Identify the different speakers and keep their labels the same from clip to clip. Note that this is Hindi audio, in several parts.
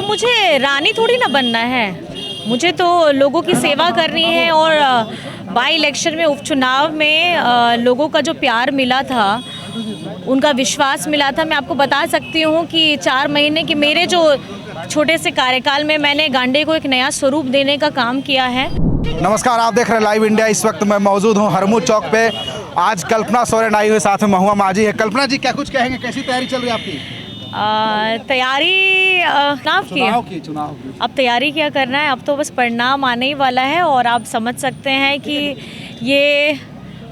Speaker 1: तो मुझे रानी थोड़ी ना बनना है, मुझे तो लोगों की सेवा करनी है। और बाई इलेक्शन में, उपचुनाव में लोगों का जो प्यार मिला था, उनका विश्वास मिला था। मैं आपको बता सकती हूँ कि 4 महीने के मेरे जो छोटे से कार्यकाल में मैंने गांडे को एक नया स्वरूप देने का काम किया है।
Speaker 2: नमस्कार, आप देख रहे हैं लाइव इंडिया। इस वक्त मैं मौजूद हूँ हरमू चौक पे। आज कल्पना सोरेन आई हुई, साथ में महुआ माझी है। कल्पना जी, क्या कुछ कहेंगे, कैसी तैयारी चल रही है आपकी?
Speaker 1: तैयारी चुनाव की। अब तैयारी क्या करना है, अब तो बस परिणाम आने ही वाला है। और आप समझ सकते हैं कि ये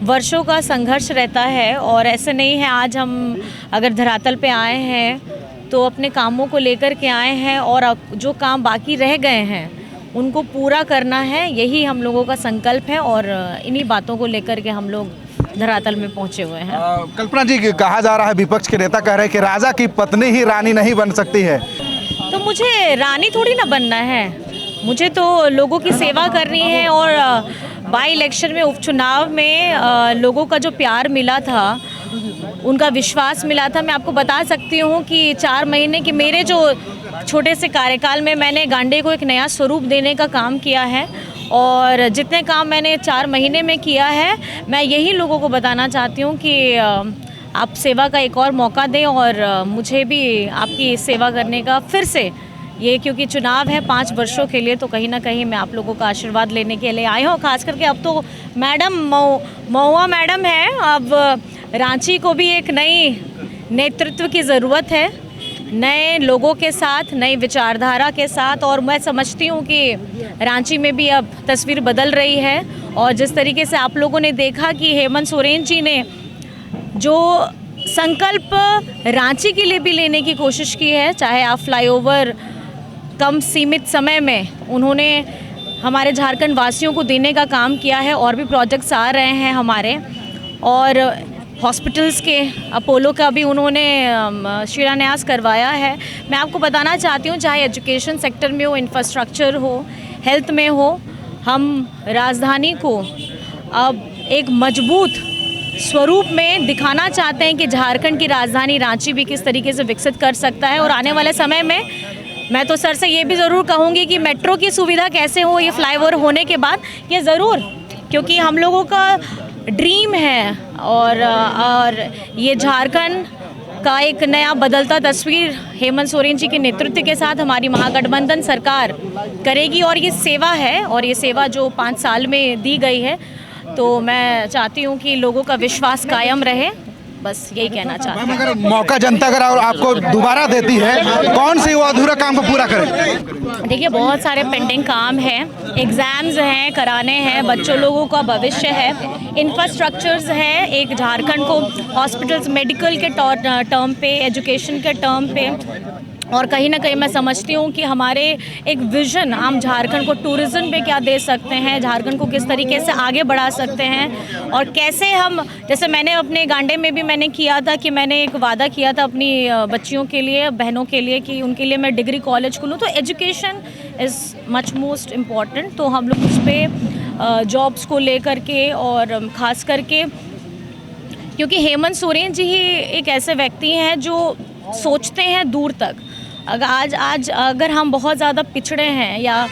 Speaker 1: वर्षों का संघर्ष रहता है और ऐसे नहीं है आज हम अगर धरातल पे आए हैं तो अपने कामों को लेकर के आए हैं और अब जो काम बाकी रह गए हैं उनको पूरा करना है, यही हम लोगों का संकल्प है। और इन्हीं बातों को लेकर के हम लोग धरातल में पहुंचे हुए हैं।
Speaker 2: कल्पना जी, कहा जा रहा है, विपक्ष के नेता कह रहे हैं कि राजा की पत्नी ही रानी नहीं बन सकती है।
Speaker 1: तो मुझे रानी थोड़ी ना बनना है, मुझे तो लोगों की सेवा करनी है। और बाई इलेक्शन में, उपचुनाव में लोगों का जो प्यार मिला था, उनका विश्वास मिला था। मैं आपको बता सकती हूँ कि 4 महीने के मेरे जो छोटे से कार्यकाल में मैंने गांडे को एक नया स्वरूप देने का काम किया है। और जितने काम मैंने 4 महीने में किया है, मैं यही लोगों को बताना चाहती हूँ कि आप सेवा का एक और मौका दें। और मुझे भी आपकी सेवा करने का फिर से ये, क्योंकि चुनाव है 5 वर्षों के लिए, तो कहीं ना कहीं मैं आप लोगों का आशीर्वाद लेने के लिए आई हूँ। खास करके अब तो मैडम महुआ मैडम है, अब रांची को भी एक नई नेतृत्व की ज़रूरत है, नए लोगों के साथ, नई विचारधारा के साथ। और मैं समझती हूँ कि रांची में भी अब तस्वीर बदल रही है। और जिस तरीके से आप लोगों ने देखा कि हेमंत सोरेन जी ने जो संकल्प रांची के लिए भी लेने की कोशिश की है, चाहे आप फ्लाईओवर कम सीमित समय में उन्होंने हमारे झारखंड वासियों को देने का काम किया है। और भी प्रोजेक्ट्स आ रहे हैं हमारे, और हॉस्पिटल्स के अपोलो का भी उन्होंने शिलान्यास करवाया है। मैं आपको बताना चाहती हूँ, चाहे एजुकेशन सेक्टर में हो, इंफ्रास्ट्रक्चर हो, हेल्थ में हो, हम राजधानी को अब एक मजबूत स्वरूप में दिखाना चाहते हैं कि झारखंड की राजधानी रांची भी किस तरीके से विकसित कर सकता है। और आने वाले समय में मैं तो सर से ये भी ज़रूर कहूँगी कि मेट्रो की सुविधा कैसे हो, ये फ्लाईओवर होने के बाद, ये ज़रूर, क्योंकि हम लोगों का ड्रीम है। और ये झारखंड का एक नया बदलता तस्वीर हेमंत सोरेन जी के नेतृत्व के साथ हमारी महागठबंधन सरकार करेगी। और ये सेवा है, और ये सेवा जो 5 साल में दी गई है, तो मैं चाहती हूँ कि लोगों का विश्वास कायम रहे, बस यही कहना चाहती हूँ।
Speaker 2: अगर मौका जनता अगर आपको दोबारा देती है, कौन सी वो अधूरा काम को पूरा करें?
Speaker 1: देखिए, बहुत सारे पेंडिंग काम हैं, एग्ज़ाम्स हैं, कराने हैं, बच्चों लोगों का भविष्य है, इंफ्रास्ट्रक्चर्स हैं, एक झारखंड को हॉस्पिटल्स, मेडिकल के टर्म पे, एजुकेशन के टर्म पे। और कहीं ना कहीं मैं समझती हूँ कि हमारे एक विज़न, हम झारखंड को टूरिज़्म पे क्या दे सकते हैं, झारखंड को किस तरीके से आगे बढ़ा सकते हैं, और कैसे हम, जैसे मैंने अपने गांडे में भी मैंने किया था कि मैंने एक वादा किया था अपनी बच्चियों के लिए, बहनों के लिए, कि उनके लिए मैं डिग्री कॉलेज खोलूँ। तो education is much most important. तो हम लोग उस पर जॉब्स को लेकर के, और ख़ास करके क्योंकि हेमंत सोरेन जी ही एक ऐसे व्यक्ति हैं जो सोचते हैं दूर तक। आज अगर हम बहुत ज़्यादा पिछड़े हैं, या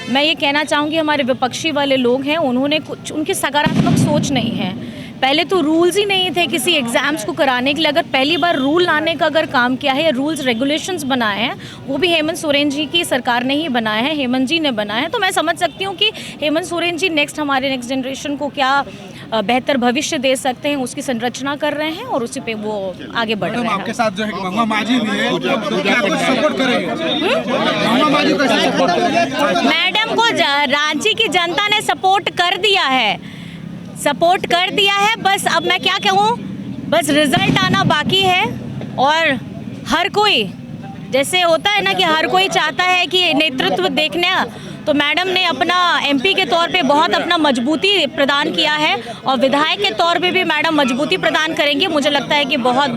Speaker 1: मैं ये कहना चाहूँगी हमारे विपक्षी वाले लोग हैं, उन्होंने कुछ, उनकी सकारात्मक सोच नहीं है। पहले तो रूल्स ही नहीं थे किसी एग्ज़ाम्स को कराने के लिए। अगर पहली बार रूल लाने का अगर काम किया है, या रूल्स रेगुलेशंस बनाए हैं, वो भी हेमंत सोरेन जी की सरकार ने ही बनाए हैं, हेमंत जी ने बनाए हैं। तो मैं समझ सकती हूँ कि हेमंत सोरेन जी हमारे नेक्स्ट जनरेशन को क्या बेहतर भविष्य दे सकते हैं, उसकी संरचना कर रहे हैं, और उसी पे वो आगे बढ़ रहे हैं।
Speaker 2: आपके साथ जो है महुआ माझी भी है, तो क्या कुछ सपोर्ट करेंगे? महुआ माझी को सपोर्ट करेंगे?
Speaker 1: मैडम को रांची की जनता ने सपोर्ट कर दिया है, सपोर्ट कर दिया है। बस अब मैं क्या कहूँ, बस रिजल्ट आना बाकी है। और हर कोई, जैसे होता है ना कि हर कोई चाहता है कि नेतृत्व देखने, तो मैडम ने अपना एमपी के तौर पे बहुत अपना मजबूती प्रदान किया है, और विधायक के तौर पे भी मैडम मजबूती प्रदान करेंगे। मुझे लगता है कि बहुत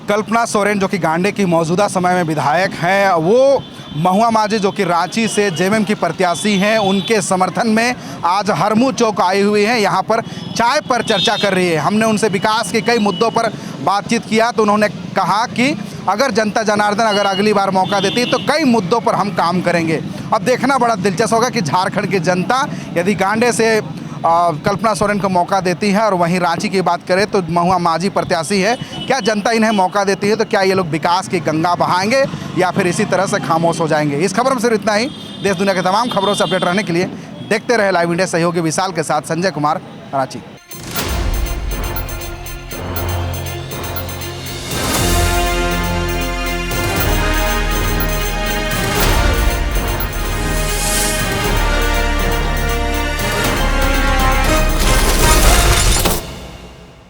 Speaker 2: कल्पना सोरेन जो कि गांडे की मौजूदा समय में विधायक हैं, वो महुआ माझी जो कि रांची से जेएमएम की प्रत्याशी हैं, उनके समर्थन में आज हरमू चौक आई हुई हैं। यहाँ पर चाय पर चर्चा कर रही है। हमने उनसे विकास के कई मुद्दों पर बातचीत किया, तो उन्होंने कहा कि अगर जनता जनार्दन अगर अगली बार मौका देती है तो कई मुद्दों पर हम काम करेंगे। अब देखना बड़ा दिलचस्प होगा कि झारखंड की जनता यदि गांडे से कल्पना सोरेन को मौका देती है और वहीं रांची की बात करें तो महुआ मांझी प्रत्याशी है, क्या जनता इन्हें मौका देती है तो क्या ये लोग विकास की गंगा बहाएंगे या फिर इसी तरह से खामोश हो जाएंगे। इस खबर में सिर्फ इतना ही। देश दुनिया के तमाम खबरों से अपडेट रहने के लिए देखते रहे लाइव इंडिया। सहयोगी विशाल के साथ संजय कुमार, रांची।